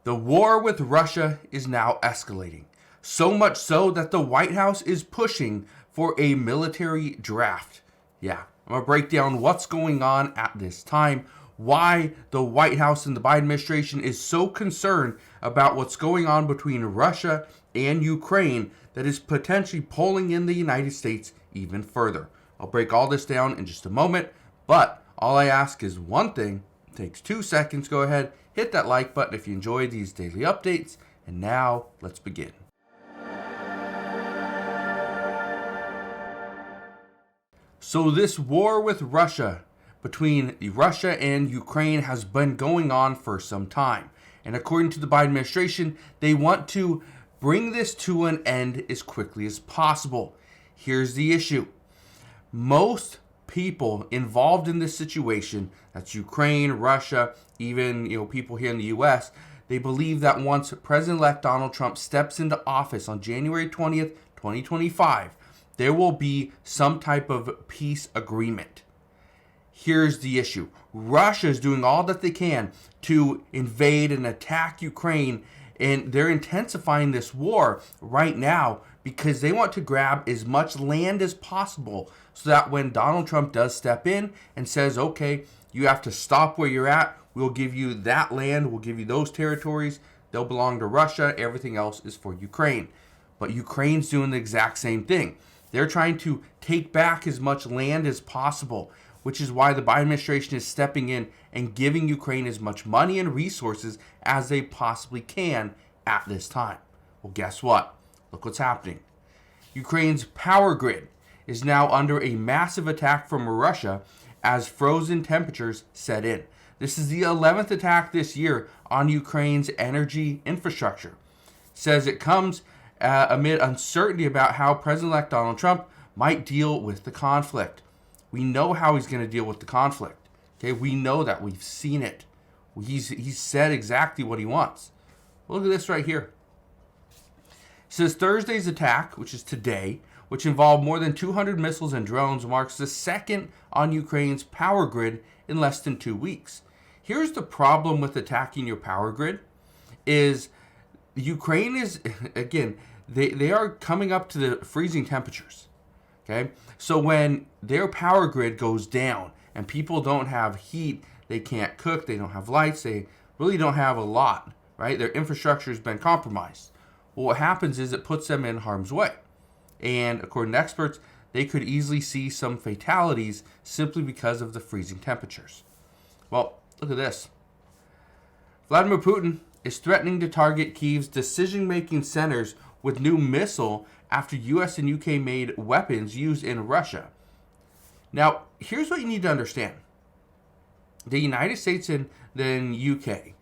The war with Russia is now escalating, so much so that the White House is pushing for a military draft. Yeah, I'm going to break down what's going on at this time, why the White House and the Biden administration is so concerned about what's going on between Russia and Ukraine that is potentially pulling in the United States even further. I'll break all this down in just a moment, but all I ask is one thing. It takes 2 seconds. Go ahead, hit that like button if you enjoy these daily updates. And now, let's begin. So this war with Russia, between Russia and Ukraine, has been going on for some time. And according to the Biden administration, they want to bring this to an end as quickly as possible. Here's the issue. Most people involved in this situation, that's Ukraine, Russia, even people here in the US, they believe that once President-elect Donald Trump steps into office on January 20th, 2025, there will be some type of peace agreement. Here's the issue. Russia is doing all that they can to invade and attack Ukraine, and they're intensifying this war right now because they want to grab as much land as possible so that when Donald Trump does step in and says, okay, you have to stop where you're at, we'll give you that land, we'll give you those territories, they'll belong to Russia, everything else is for Ukraine. But Ukraine's doing the exact same thing. They're trying to take back as much land as possible, which is why the Biden administration is stepping in and giving Ukraine as much money and resources as they possibly can at this time. Well, guess what? Look what's happening. Ukraine's power grid is now under a massive attack from Russia as frozen temperatures set in. This is the 11th attack this year on Ukraine's energy infrastructure. It says it comes amid uncertainty about how President-elect Donald Trump might deal with the conflict. We know how he's going to deal with the conflict. Okay, we know that. We've seen it. He's said exactly what he wants. Look at this right here. It says Thursday's attack, which is today, which involved more than 200 missiles and drones, marks the second on Ukraine's power grid in less than 2 weeks. Here's the problem with attacking your power grid is Ukraine is, again, they are coming up to the freezing temperatures. Okay, so when their power grid goes down and people don't have heat, they can't cook, they don't have lights, they really don't have a lot, right? Their infrastructure has been compromised. Well, what happens is it puts them in harm's way. And according to experts, they could easily see some fatalities simply because of the freezing temperatures. Well, look at this. Vladimir Putin is threatening to target Kyiv's decision-making centers with new missile after U.S. and UK made weapons used in Russia. Now, here's what you need to understand. The United States and then UK,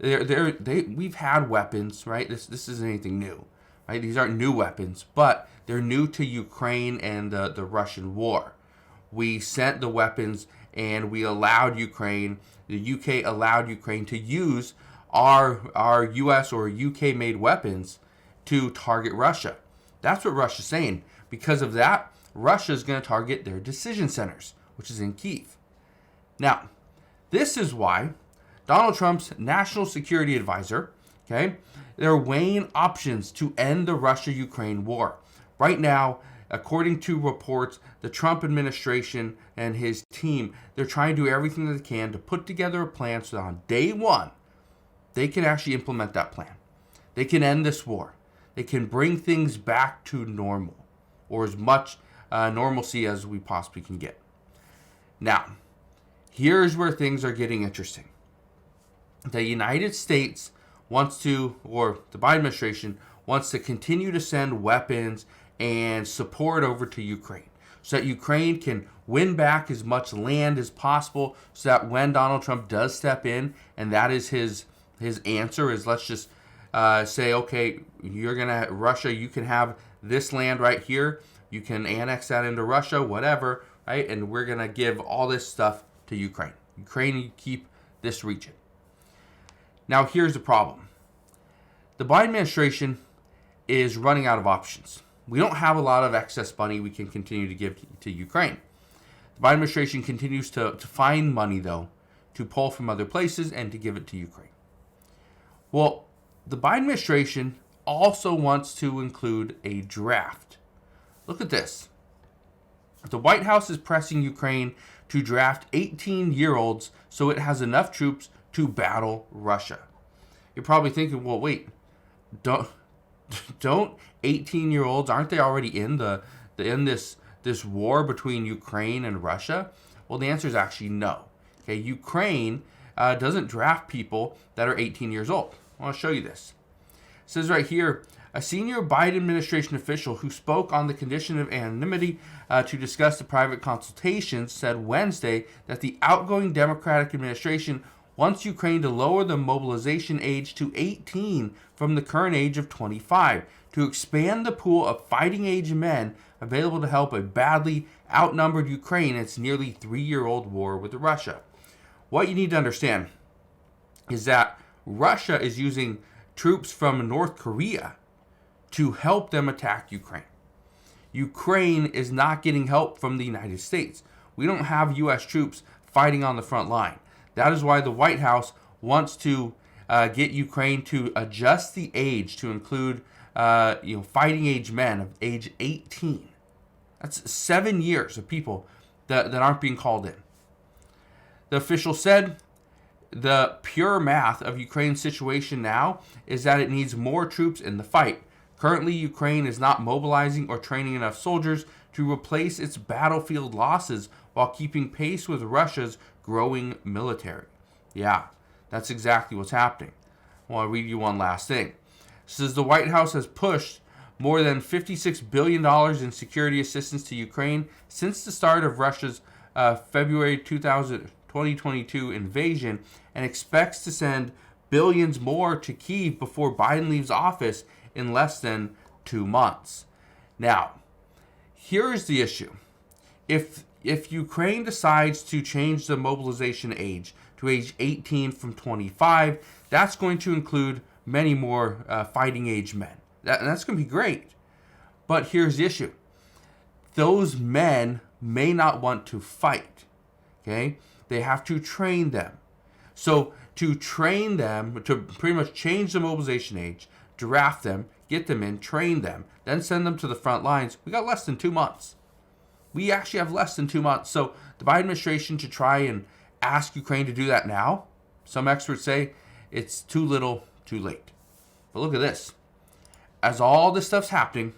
we've had weapons, right? This isn't anything new, right? These aren't new weapons, but they're new to Ukraine and the Russian war. We sent the weapons and we allowed Ukraine, the UK allowed Ukraine to use our US or UK made weapons to target Russia. That's what Russia's saying. Because of that, Russia is going to target their decision centers, which is in Kyiv. Now, this is why Donald Trump's national security advisor, okay, they're weighing options to end the Russia-Ukraine war. Right now, according to reports, the Trump administration and his team, they're trying to do everything that they can to put together a plan so that on day one, they can actually implement that plan. They can end this war. They can bring things back to normal, or as much normalcy as we possibly can get. Now, here's where things are getting interesting. The United States wants to, or the Biden administration wants to continue to send weapons and support over to Ukraine so that Ukraine can win back as much land as possible so that when Donald Trump does step in, and that is his answer is let's just say, okay, Russia, you can have this land right here. You can annex that into Russia, whatever, right? And we're going to give all this stuff to Ukraine. Ukraine, you keep this region. Now, here's the problem. The Biden administration is running out of options. We don't have a lot of excess money we can continue to give to Ukraine. The Biden administration continues to find money, though, to pull from other places and to give it to Ukraine. Well, the Biden administration also wants to include a draft. Look at this. The White House is pressing Ukraine to draft 18-year-olds so it has enough troops to battle Russia. You're probably thinking, well, wait, don't 18-year-olds, aren't they already in this war between Ukraine and Russia? Well, the answer is actually no. Okay, Ukraine doesn't draft people that are 18 years old. I want to show you this. It says right here, a senior Biden administration official who spoke on the condition of anonymity to discuss the private consultations said Wednesday that the outgoing Democratic administration wants Ukraine to lower the mobilization age to 18 from the current age of 25 to expand the pool of fighting age men available to help a badly outnumbered Ukraine in its nearly 3-year-old war with Russia. What you need to understand is that Russia is using troops from North Korea to help them attack Ukraine. Ukraine is not getting help from the United States. We don't have U.S. troops fighting on the front line. That is why the White House wants to get Ukraine to adjust the age to include fighting age men of age 18. That's 7 years of people that aren't being called in. The official said the pure math of Ukraine's situation now is that it needs more troops in the fight. Currently, Ukraine is not mobilizing or training enough soldiers to replace its battlefield losses while keeping pace with Russia's growing military. Yeah, that's exactly what's happening. Well, I'll read you one last thing. It says the White House has pushed more than $56 billion in security assistance to Ukraine since the start of Russia's February 2022 invasion and expects to send billions more to Kyiv before Biden leaves office in less than 2 months. Now, here's the issue. If Ukraine decides to change the mobilization age to age 18 from 25, that's going to include many more fighting age men. That's going to be great. But here's the issue. Those men may not want to fight. Okay? They have to train them. So to train them, to pretty much change the mobilization age, draft them, get them in, train them, then send them to the front lines, we got less than 2 months. We actually have less than 2 months. So the Biden administration to try and ask Ukraine to do that now, some experts say it's too little, too late. But look at this. As all this stuff's happening,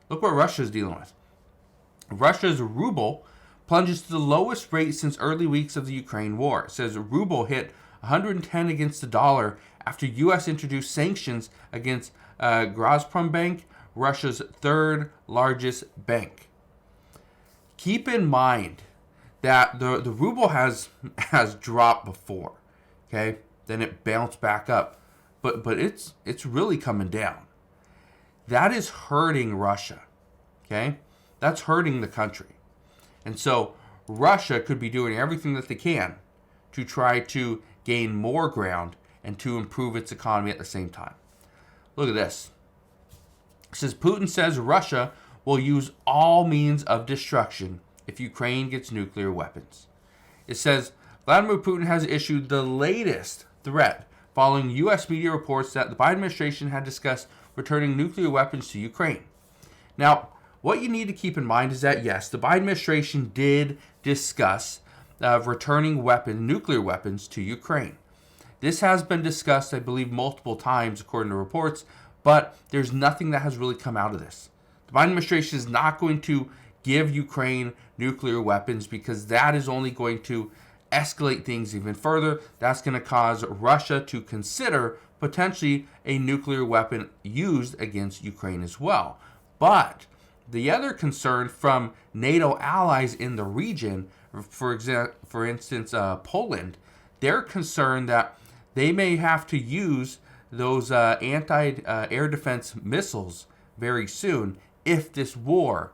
look what Russia's dealing with. Russia's ruble plunges to the lowest rate since early weeks of the Ukraine war. It says ruble hit 110 against the dollar after U.S. introduced sanctions against Gazprombank, Russia's third largest bank. Keep in mind that the ruble has dropped before, okay? Then it bounced back up, but it's really coming down. That is hurting Russia, okay? That's hurting the country. And so Russia could be doing everything that they can to try to gain more ground and to improve its economy at the same time. Look at this. It says Putin says Russia will use all means of destruction if Ukraine gets nuclear weapons. It says Vladimir Putin has issued the latest threat following U.S. media reports that the Biden administration had discussed returning nuclear weapons to Ukraine. Now, what you need to keep in mind is that, yes, the Biden administration did discuss returning nuclear weapons to Ukraine. This has been discussed, I believe, multiple times, according to reports, but there's nothing that has really come out of this. The Biden administration is not going to give Ukraine nuclear weapons because that is only going to escalate things even further. That's going to cause Russia to consider potentially a nuclear weapon used against Ukraine as well. But the other concern from NATO allies in the region, for instance, Poland, they're concerned that they may have to use those anti-air defense missiles very soon if this war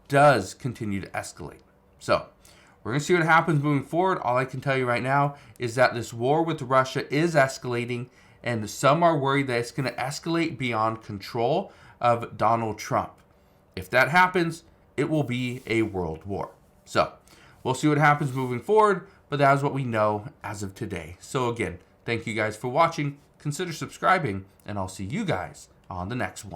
does continue to escalate. So we're going to see what happens moving forward. All I can tell you right now is that this war with Russia is escalating, and some are worried that it's going to escalate beyond control of Donald Trump. If that happens, it will be a world war. So we'll see what happens moving forward, but that is what we know as of today. So again, thank you guys for watching. consider subscribing, and I'll see you guys on the next one.